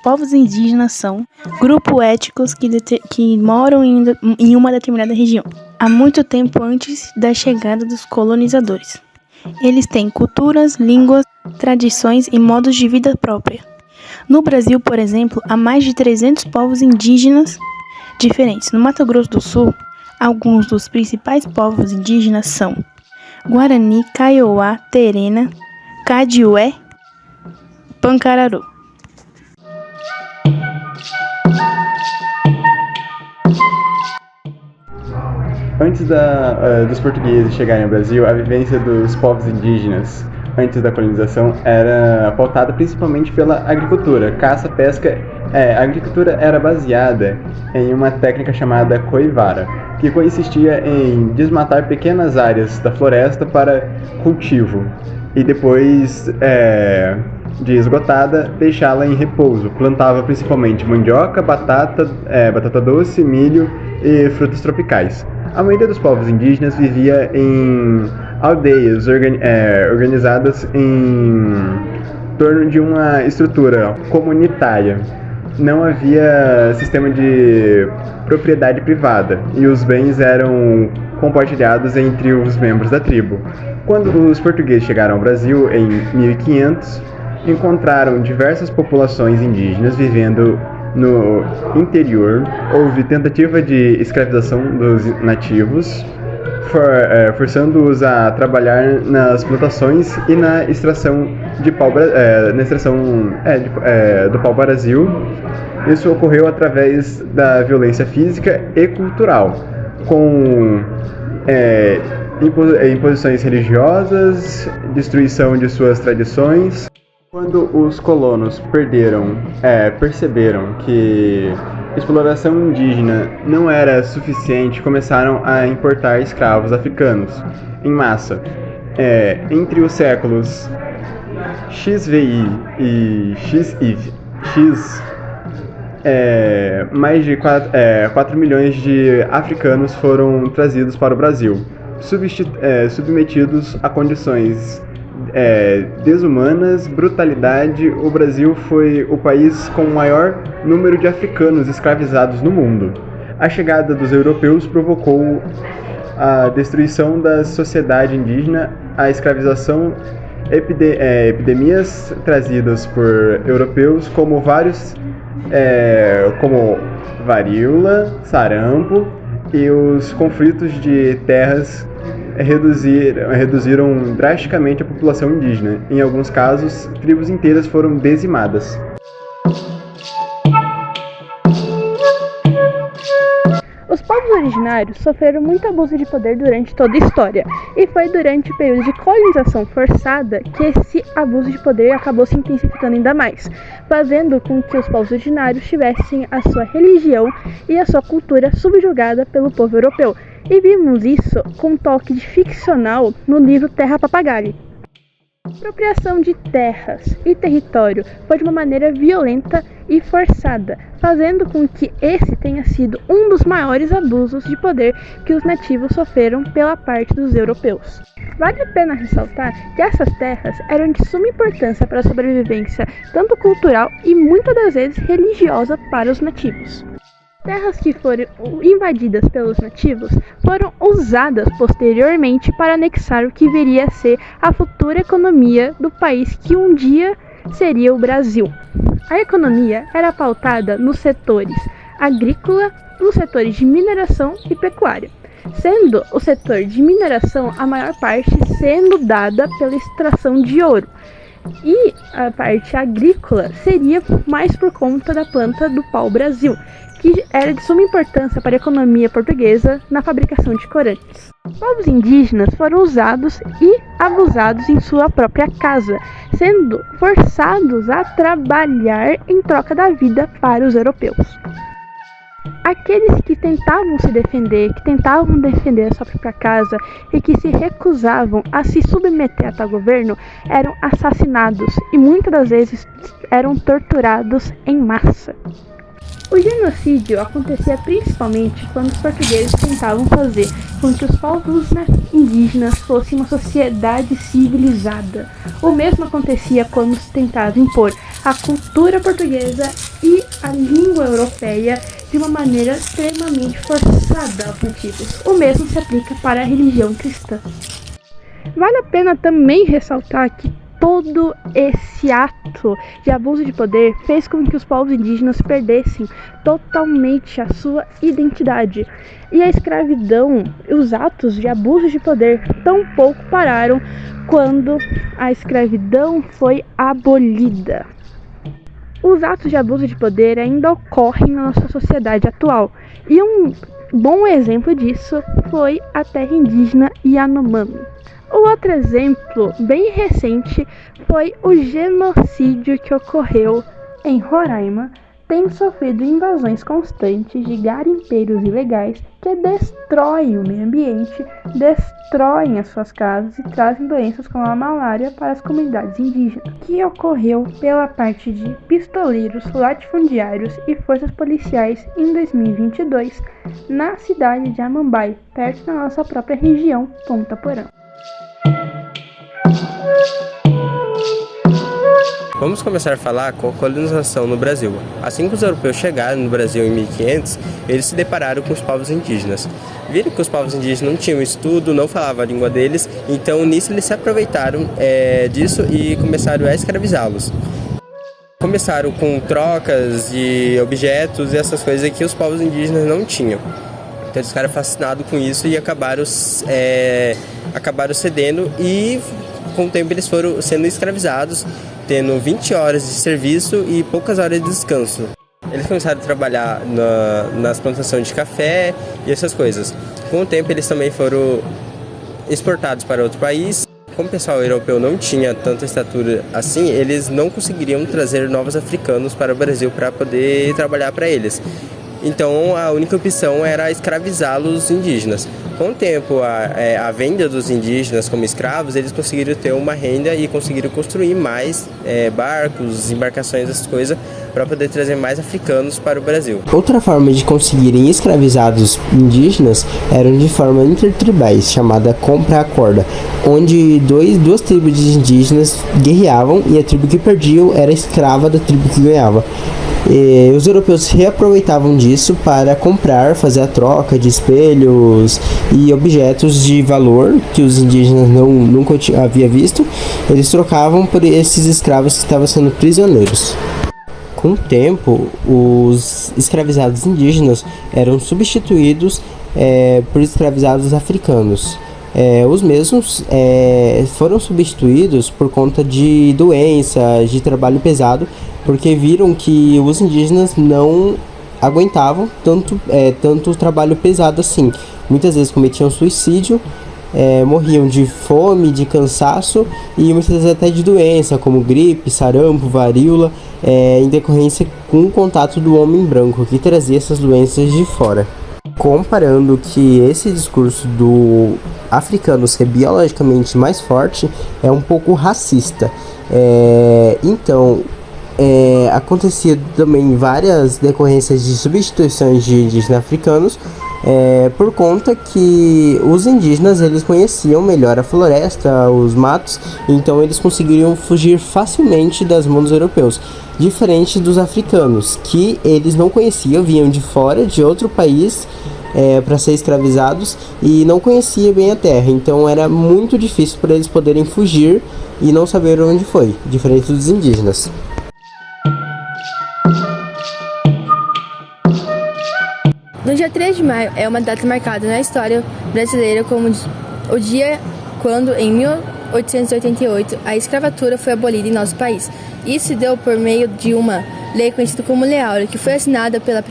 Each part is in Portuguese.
povos indígenas são grupos étnicos que moram em uma determinada região, há muito tempo antes da chegada dos colonizadores. Eles têm culturas, línguas, tradições e modos de vida própria. No Brasil, por exemplo, há mais de 300 povos indígenas diferentes. No Mato Grosso do Sul, alguns dos principais povos indígenas são Guarani, Kaiowá, Terena, Cadiué, Pancararu. Antes dos portugueses chegarem ao Brasil, a vivência dos povos indígenas antes da colonização era pautada principalmente pela agricultura, caça, pesca. A agricultura era baseada em uma técnica chamada coivara, que consistia em desmatar pequenas áreas da floresta para cultivo e depois de esgotada, deixá-la em repouso. Plantava principalmente mandioca, batata doce, milho e frutas tropicais. A maioria dos povos indígenas vivia em aldeias organizadas em torno de uma estrutura comunitária. Não havia sistema de propriedade privada e os bens eram compartilhados entre os membros da tribo. Quando os portugueses chegaram ao Brasil em 1500, encontraram diversas populações indígenas vivendo no interior. Houve tentativa de escravização dos nativos, forçando-os a trabalhar nas plantações e na extração de do pau-brasil. Isso ocorreu através da violência física e cultural, com imposições religiosas, destruição de suas tradições. Quando os colonos perceberam que a exploração indígena não era suficiente, começaram a importar escravos africanos em massa. Entre os séculos XVI e XIV, mais de 4 milhões de africanos foram trazidos para o Brasil, submetidos a condições desumanas, brutalidade. O Brasil foi o país com o maior número de africanos escravizados no mundo. A chegada dos europeus provocou a destruição da sociedade indígena, a escravização, epidemias trazidas por europeus, como varíola, sarampo, e os conflitos de terras reduziram drasticamente a população indígena. Em alguns casos, tribos inteiras foram dizimadas. Os povos originários sofreram muito abuso de poder durante toda a história, e foi durante o período de colonização forçada que esse abuso de poder acabou se intensificando ainda mais, fazendo com que os povos originários tivessem a sua religião e a sua cultura subjugada pelo povo europeu. E vimos isso com um toque de ficcional no livro Terra Papagaio. A apropriação de terras e território foi de uma maneira violenta e forçada, fazendo com que esse tenha sido um dos maiores abusos de poder que os nativos sofreram pela parte dos europeus. Vale a pena ressaltar que essas terras eram de suma importância para a sobrevivência, tanto cultural e muitas das vezes religiosa para os nativos. Terras que foram invadidas pelos nativos foram usadas posteriormente para anexar o que viria a ser a futura economia do país que um dia seria o Brasil. A economia era pautada nos setores agrícola, nos setores de mineração e pecuária, sendo o setor de mineração a maior parte sendo dada pela extração de ouro. E a parte agrícola seria mais por conta da planta do pau-brasil, que era de suma importância para a economia portuguesa na fabricação de corantes. Os povos indígenas foram usados e abusados em sua própria casa, sendo forçados a trabalhar em troca da vida para os europeus. Aqueles que tentavam se defender, que tentavam defender a sua própria casa e que se recusavam a se submeter a tal governo eram assassinados e muitas das vezes eram torturados em massa. O genocídio acontecia principalmente quando os portugueses tentavam fazer com que os povos indígenas fossem uma sociedade civilizada. O mesmo acontecia quando se tentava impor a cultura portuguesa e a língua europeia de uma maneira extremamente forçada aos nativos. O mesmo se aplica para a religião cristã. Vale a pena também ressaltar que todo esse ato de abuso de poder fez com que os povos indígenas perdessem totalmente a sua identidade. E a escravidão e os atos de abuso de poder tampouco pararam quando a escravidão foi abolida. Os atos de abuso de poder ainda ocorrem na nossa sociedade atual. E um bom exemplo disso foi a terra indígena Yanomami. O outro exemplo, bem recente, foi o genocídio que ocorreu em Roraima, tendo sofrido invasões constantes de garimpeiros ilegais que destroem o meio ambiente, destroem as suas casas e trazem doenças como a malária para as comunidades indígenas, que ocorreu pela parte de pistoleiros, latifundiários e forças policiais em 2022, na cidade de Amambai, perto da nossa própria região, Ponta Porã. Vamos começar a falar com a colonização no Brasil. Assim que os europeus chegaram no Brasil em 1500, eles se depararam com os povos indígenas. Viram que os povos indígenas não tinham estudo, não falavam a língua deles, então nisso eles se aproveitaram disso e começaram a escravizá-los. Começaram com trocas de objetos e essas coisas que os povos indígenas não tinham. Então eles ficaram fascinados com isso e acabaram cedendo e com o tempo eles foram sendo escravizados, tendo 20 horas de serviço e poucas horas de descanso. Eles começaram a trabalhar nas plantações de café e essas coisas. Com o tempo eles também foram exportados para outro país. Como o pessoal europeu não tinha tanta estatura assim, eles não conseguiriam trazer novos africanos para o Brasil para poder trabalhar para eles. Então a única opção era escravizá-los indígenas. Com o tempo, a venda dos indígenas como escravos, eles conseguiram ter uma renda e conseguiram construir mais barcos, embarcações, essas coisas, para poder trazer mais africanos para o Brasil. Outra forma de conseguirem escravizados indígenas eram de forma intertribais, chamada compra a corda, onde duas tribos de indígenas guerreavam e a tribo que perdia era escrava da tribo que ganhava. E os europeus reaproveitavam disso para comprar, fazer a troca de espelhos e objetos de valor que os indígenas nunca haviam visto. Eles trocavam por esses escravos que estavam sendo prisioneiros. Com o tempo, os escravizados indígenas eram substituídos por escravizados africanos. Os mesmos foram substituídos por conta de doenças, de trabalho pesado, porque viram que os indígenas não aguentavam tanto trabalho pesado assim. Muitas vezes cometiam suicídio, morriam de fome, de cansaço e muitas vezes até de doença, como gripe, sarampo, varíola, em decorrência com o contato do homem branco, que trazia essas doenças de fora. Comparando que esse discurso do africano ser biologicamente mais forte é um pouco racista. Então, acontecia também várias decorrências de substituições de indígenas africanos, por conta que os indígenas eles conheciam melhor a floresta, os matos, então eles conseguiriam fugir facilmente das mãos dos europeus, diferente dos africanos, que eles não conheciam, vinham de fora, de outro país, para ser escravizados e não conheciam bem a terra, então era muito difícil para eles poderem fugir e não saber onde foi, diferente dos indígenas. No dia 3 de maio é uma data marcada na história brasileira como o dia quando, em 1888, a escravatura foi abolida em nosso país. Isso se deu por meio de uma lei conhecida como Lei Áurea, que foi assinada pela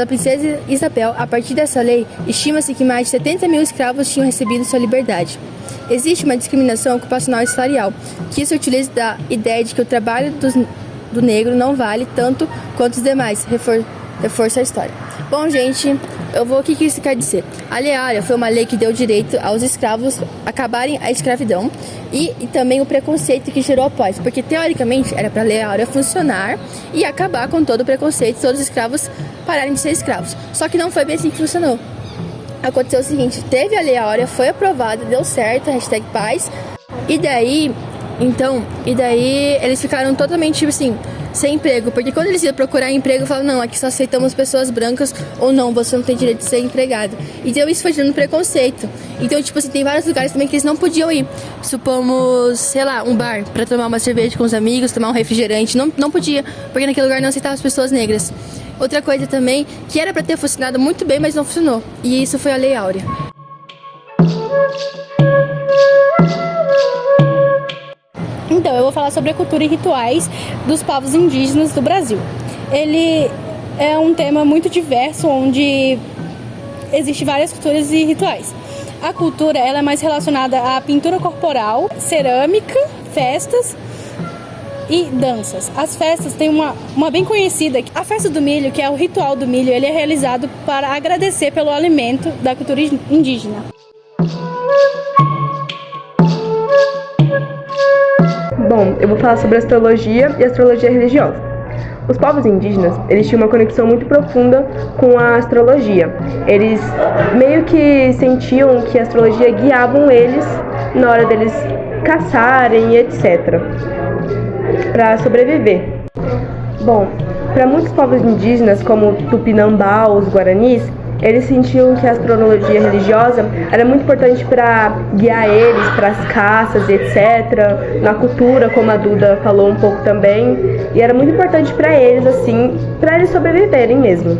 princesa Isabel. A partir dessa lei, estima-se que mais de 70 mil escravos tinham recebido sua liberdade. Existe uma discriminação ocupacional e salarial, que se utiliza da ideia de que o trabalho do negro não vale tanto quanto os demais, reforça a história. Bom, gente, o que isso quer dizer? A Lei Áurea foi uma lei que deu direito aos escravos acabarem a escravidão e também o preconceito que gerou após, porque teoricamente era para a Lei Áurea funcionar e acabar com todo o preconceito, todos os escravos pararem de ser escravos. Só que não foi bem assim que funcionou. Aconteceu o seguinte, teve a Lei Áurea, foi aprovada, deu certo, #paz, e daí Então, e daí eles ficaram totalmente, tipo assim, sem emprego. Porque quando eles iam procurar emprego, falavam, não, aqui só aceitamos pessoas brancas, ou não, você não tem direito de ser empregado. Então isso foi gerando preconceito. Então, tipo assim, tem vários lugares também que eles não podiam ir. Supomos, sei lá, um bar pra tomar uma cerveja com os amigos, tomar um refrigerante. Não podia, porque naquele lugar não aceitava as pessoas negras. Outra coisa também, que era pra ter funcionado muito bem, mas não funcionou. E isso foi a Lei Áurea. Então, eu vou falar sobre a cultura e rituais dos povos indígenas do Brasil. Ele é um tema muito diverso, onde existem várias culturas e rituais. A cultura ela é mais relacionada à pintura corporal, cerâmica, festas e danças. As festas têm uma bem conhecida, a festa do milho, que é o ritual do milho, ele é realizado para agradecer pelo alimento da cultura indígena. Bom, eu vou falar sobre astrologia e astrologia religiosa. Os povos indígenas, eles tinham uma conexão muito profunda com a astrologia. Eles meio que sentiam que a astrologia guiavam eles na hora deles caçarem e etc. para sobreviver. Bom, para muitos povos indígenas, como o Tupinambá ou os Guaranis, eles sentiam que a astrologia religiosa era muito importante para guiar eles para as caças e etc. Na cultura, como a Duda falou um pouco também. E era muito importante para eles, assim, para eles sobreviverem mesmo.